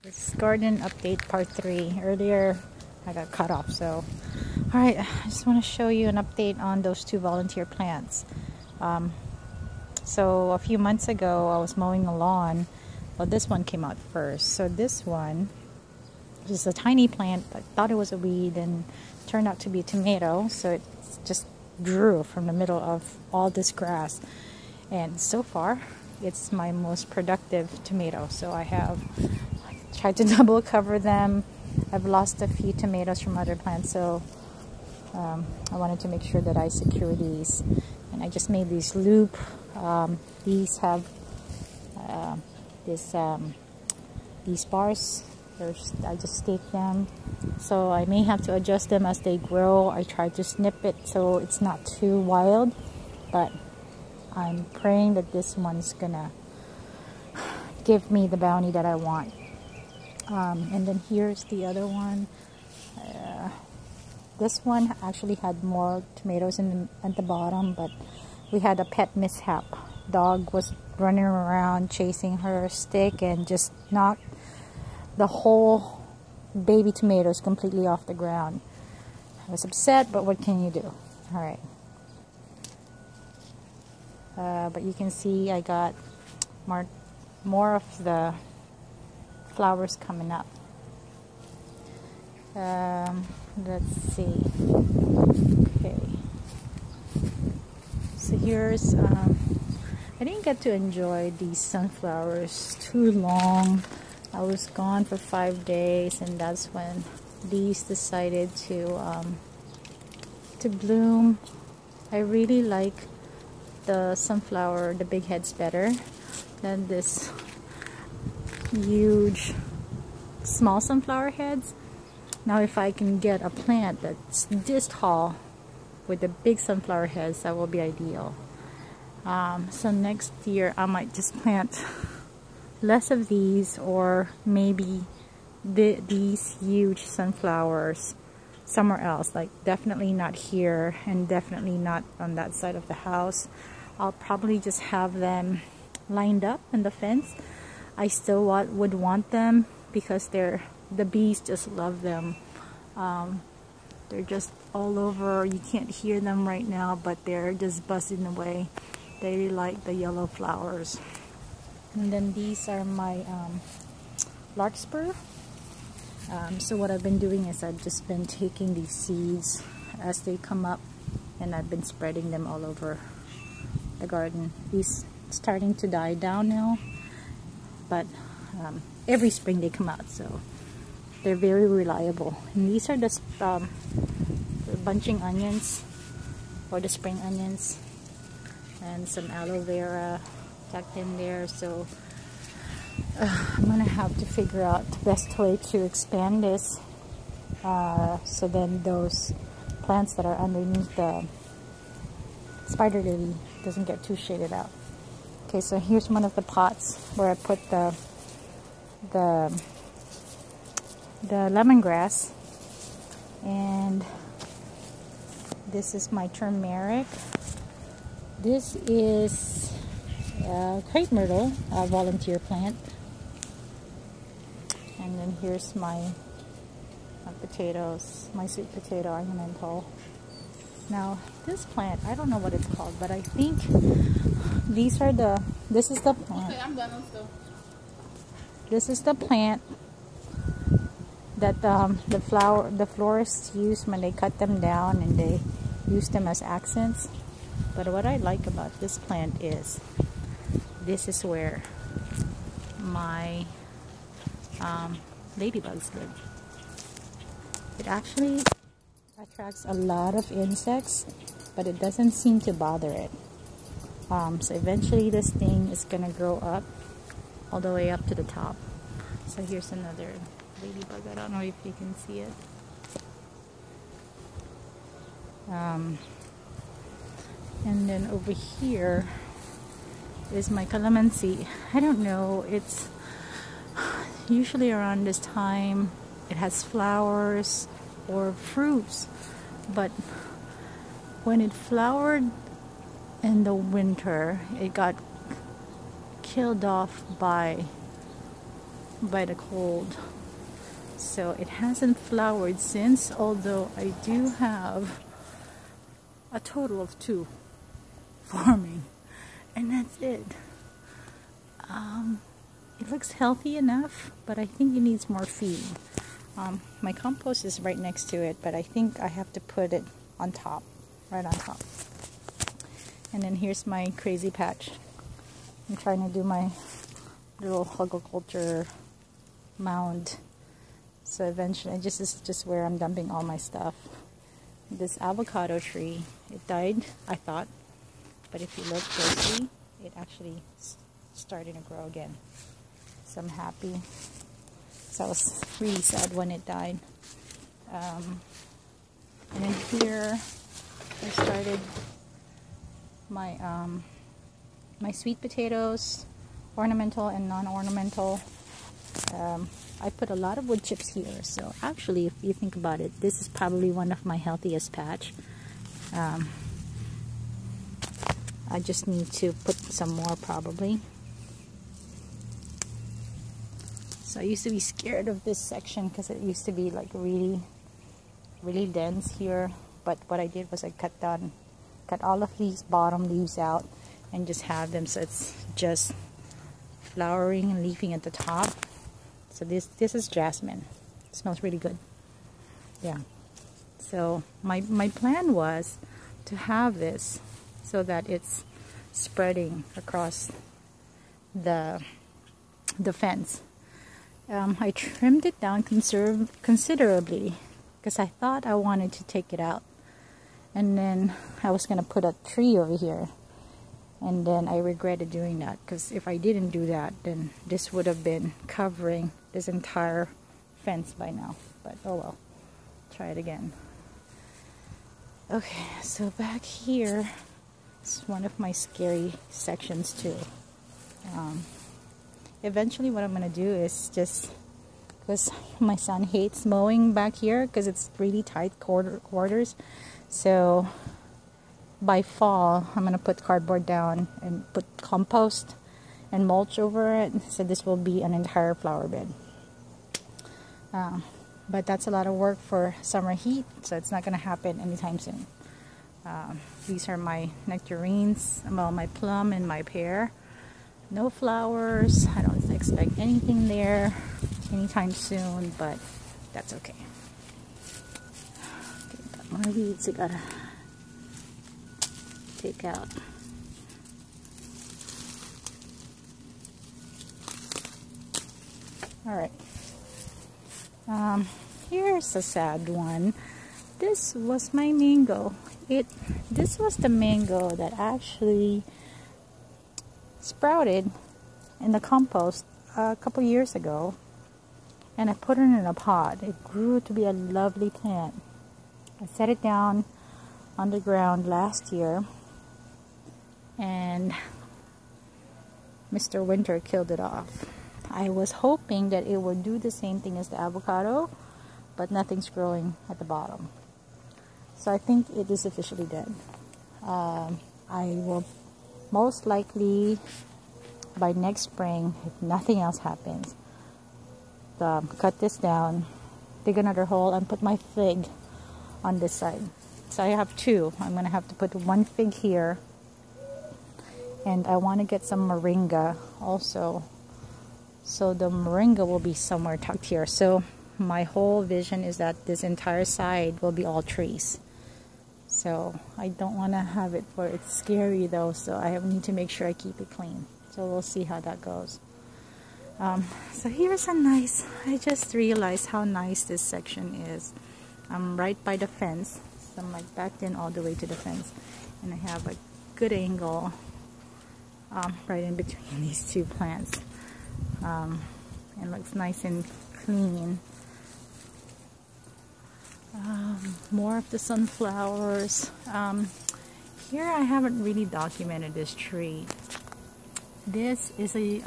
It's garden update part 3. Earlier I got cut off, so alright, I just want to show you an update on those 2 volunteer plants. So a few months ago I was mowing the lawn. Well, this one came out first. So this one is a tiny plant. I thought it was a weed and turned out to be a tomato, so it just grew from the middle of all this grass, and so far it's my most productive tomato. So I tried to double cover them. I've lost a few tomatoes from other plants, so I wanted to make sure that I secure these, and I just made these loop. These have these bars. I just stake them, so I may have to adjust them as they grow. I tried to snip it so it's not too wild, but I'm praying that this one's gonna give me the bounty that I want. And then here's the other one. This one actually had more tomatoes at the bottom, but we had a pet mishap. Dog was running around chasing her stick and just knocked the whole baby tomatoes completely off the ground. I was upset, but what can you do? Alright. But you can see I got more of the flowers coming up. Let's see. Okay. So here's I didn't get to enjoy these sunflowers too long. I was gone for 5 days, and that's when these decided to bloom. I really like the sunflower, the big heads, better than this huge small sunflower heads. Now if I can get a plant that's this tall with the big sunflower heads, that will be ideal. So next year I might just plant less of these, or maybe these huge sunflowers somewhere else. Like definitely not here, and definitely not on that side of the house. I'll probably just have them lined up in the fence. I still would want them because the bees just love them. They're just all over. You can't hear them right now, but they're just buzzing away. They like the yellow flowers. And then these are my larkspur. So what I've been doing is I've just been taking these seeds as they come up, and I've been spreading them all over the garden. These starting to die down now, but every spring they come out, so they're very reliable. And these are the bunching onions, or the spring onions, and some aloe vera tucked in there. So I'm gonna have to figure out the best way to expand this, so then those plants that are underneath the spider lily doesn't get too shaded out. Okay, so here's one of the pots where I put the lemongrass, and this is my turmeric. This is crepe myrtle, a volunteer plant. And then here's my potatoes, my sweet potato ornamental. Now this plant, I don't know what it's called, but I think this is the plant. Okay, I'm done. Let's go. This is the plant that the florists use when they cut them down, and they use them as accents. But what I like about this plant is this is where my ladybugs live. It actually attracts a lot of insects, but it doesn't seem to bother it. So eventually this thing is gonna grow up all the way up to the top. So here's another ladybug. I don't know if you can see it. And then over here is my calamansi. I don't know, it's usually around this time it has flowers or fruits, but when it flowered in the winter, it got killed off by by the cold. So it hasn't flowered since, although I do have a total of 2 forming, and that's it. It looks healthy enough, but I think it needs more feed. My compost is right next to it, but I think I have to put it on top, right on top. And then here's my crazy patch. I'm trying to do my little hugelkultur mound. So eventually, this is just where I'm dumping all my stuff. This avocado tree, it died, I thought, but if you look closely, it actually started to grow again. So I'm happy. So I was really sad when it died. And then here, I started my my sweet potatoes, ornamental and non-ornamental. I put a lot of wood chips here, so actually if you think about it, this is probably one of my healthiest patch. I just need to put some more probably. So I used to be scared of this section because it used to be like really dense here, but what I did was I cut all of these bottom leaves out and just have them so it's just flowering and leafing at the top. So this is jasmine. It smells really good. Yeah. So my plan was to have this so that it's spreading across the fence. I trimmed it down considerably because I thought I wanted to take it out, and then I was gonna put a tree over here, and then I regretted doing that because if I didn't do that, then this would have been covering this entire fence by now. But oh well, try it again. Okay, so back here is one of my scary sections too. Eventually what I'm gonna do is just, because my son hates mowing back here because it's really tight quarters, so by fall I'm gonna put cardboard down and put compost and mulch over it, so this will be an entire flower bed. But that's a lot of work for summer heat, so it's not gonna happen anytime soon. These are my nectarines, well, my plum and my pear. No flowers. I don't expect anything there anytime soon, but that's okay. Got more weeds I gotta take out. Alright. Here's a sad one. This was my mango. This was the mango that actually sprouted in the compost a couple years ago, and I put it in a pot. It grew to be a lovely plant. I set it down on the ground last year, and Mr. Winter killed it off. I was hoping that it would do the same thing as the avocado, but nothing's growing at the bottom. So I think it is officially dead. I will most likely by next spring, if nothing else happens, cut this down, dig another hole, and put my fig on this side. So I have 2. I'm gonna have to put 1 fig here, and I want to get some moringa also, so the moringa will be somewhere tucked here. So my whole vision is that this entire side will be all trees. So I don't want to have it where it's scary though, so I need to make sure I keep it clean. So we'll see how that goes. So here's a nice, I just realized how nice this section is. I'm right by the fence, so I'm like backed in all the way to the fence, and I have a good angle right in between these 2 plants. It looks nice and clean. More of the sunflowers. Here I haven't really documented this tree. This is a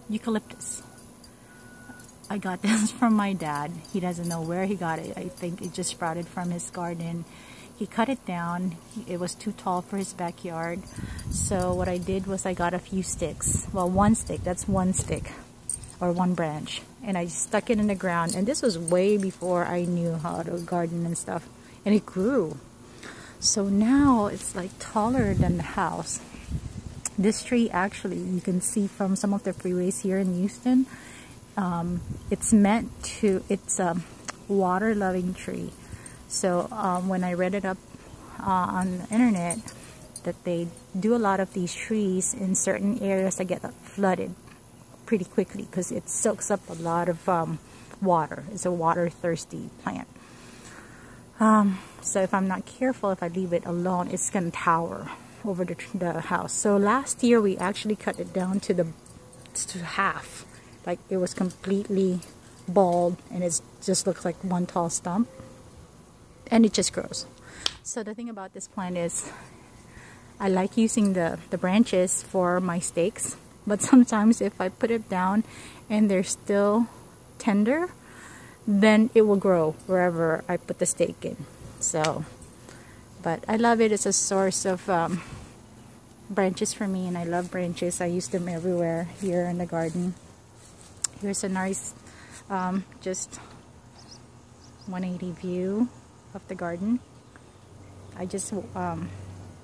eucalyptus. I got this from my dad. He doesn't know where he got it. I think it just sprouted from his garden. He cut it down. It was too tall for his backyard. So what I did was I got a few sticks. Well, 1 stick. That's 1 stick. or one branch, and I stuck it in the ground. And this was way before I knew how to garden and stuff, and it grew. So now it's like taller than the house. This tree, actually, you can see from some of the freeways here in Houston, it's a water-loving tree. So when I read it up on the internet, that they do a lot of these trees in certain areas that get flooded pretty quickly because it soaks up a lot of water. It's a water-thirsty plant. So if I'm not careful, if I leave it alone, it's gonna tower over the house. So last year we actually cut it down to half. Like it was completely bald, and it just looks like one tall stump, and it just grows. So the thing about this plant is I like using the branches for my stakes, but sometimes if I put it down and they're still tender, then it will grow wherever I put the stake in. So, but I love it. It's a source of branches for me, and I love branches. I use them everywhere here in the garden. Here's a nice just 180 view of the garden. I just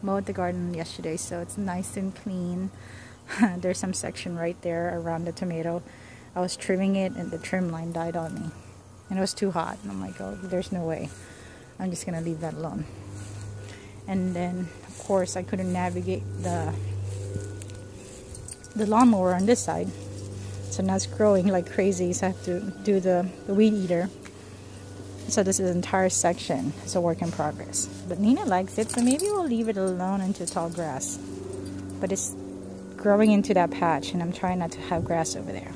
mowed the garden yesterday, so it's nice and clean. There's some section right there around the tomato. I was trimming it and the trim line died on me, and it was too hot, and I'm like, oh, there's no way. I'm just gonna leave that alone. And then of course I couldn't navigate the lawnmower on this side, so now it's growing like crazy, so I have to do the weed eater. So this is entire section. It's a work in progress, but Nina likes it, so maybe we'll leave it alone into tall grass. But it's growing into that patch, and I'm trying not to have grass over there.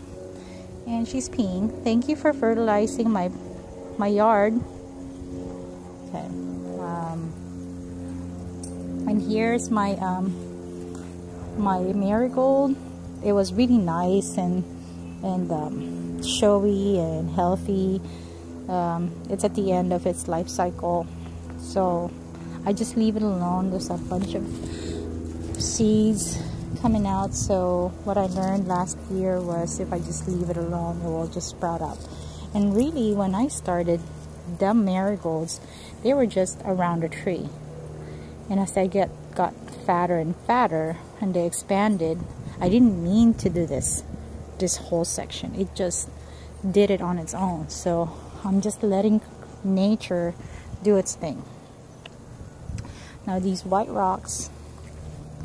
And she's peeing. Thank you for fertilizing my yard. Okay. And here's my my marigold. It was really nice and showy and healthy. It's at the end of its life cycle, so I just leave it alone. There's a bunch of seeds coming out, so what I learned last year was if I just leave it alone, it will just sprout up. And really, when I started, the marigolds, they were just around a tree, and as I got fatter and fatter and they expanded, I didn't mean to do this whole section. It just did it on its own. So I'm just letting nature do its thing. Now these white rocks,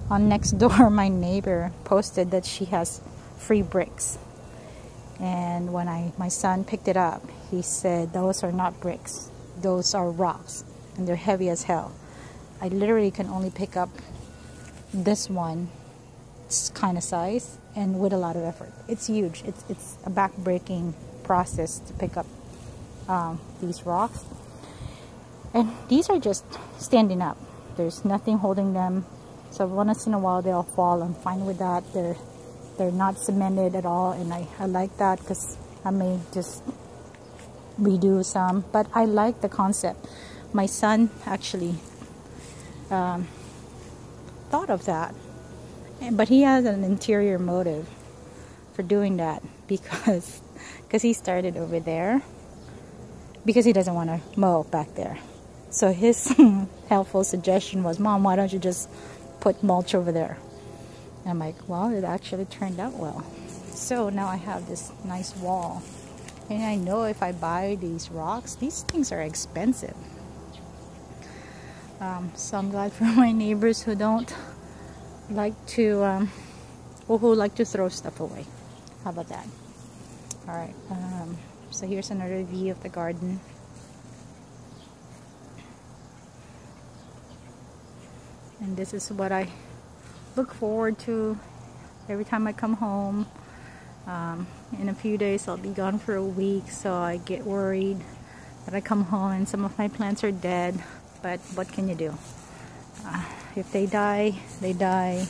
on next door, my neighbor posted that she has free bricks, and when my son picked it up, he said those are not bricks, those are rocks, and they're heavy as hell. I literally can only pick up this one kind of size, and with a lot of effort. It's huge. It's a back-breaking process to pick up these rocks, and these are just standing up. There's nothing holding them, so once in a while they'll fall. I'm fine with that. They're not cemented at all, and I like that because I may just redo some, but I like the concept. My son actually thought of that, but he has an interior motive for doing that because he started over there because he doesn't want to mow back there. So his helpful suggestion was, Mom, why don't you just put mulch over there? And I'm like, well, it actually turned out well. So now I have this nice wall, and I know if I buy these rocks, these things are expensive. So I'm glad for my neighbors who don't like to or who like to throw stuff away. How about that? All right, so here's another view of the garden. And this is what I look forward to every time I come home. In a few days I'll be gone for a week, so I get worried that I come home and some of my plants are dead. But what can you do? If they die, they die.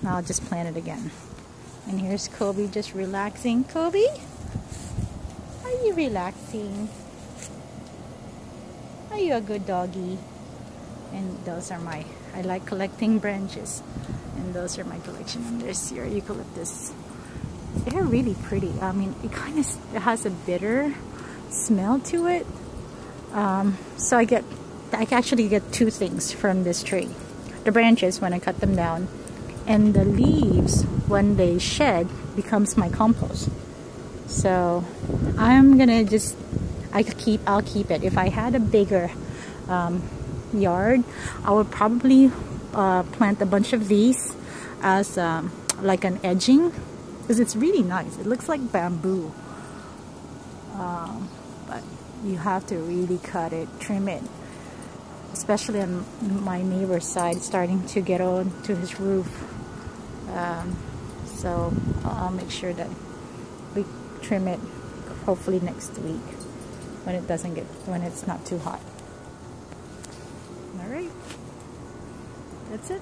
I'll just plant it again. And here's Kobe just relaxing. Kobe, are you relaxing? Are you a good doggy? And those are I like collecting branches, and those are my collection. And there's your eucalyptus they're really pretty. I mean, it kind of has a bitter smell to it. So I actually get two things from this tree. The branches when I cut them down, and the leaves when they shed becomes my compost. So I'm gonna just, I'll keep it. If I had a bigger yard, I would probably plant a bunch of these as like an edging, because it's really nice. It looks like bamboo, but you have to really cut it, trim it, especially on my neighbor's side. It's starting to get on to his roof, so I'll make sure that we trim it hopefully next week when when it's not too hot. All right, that's it.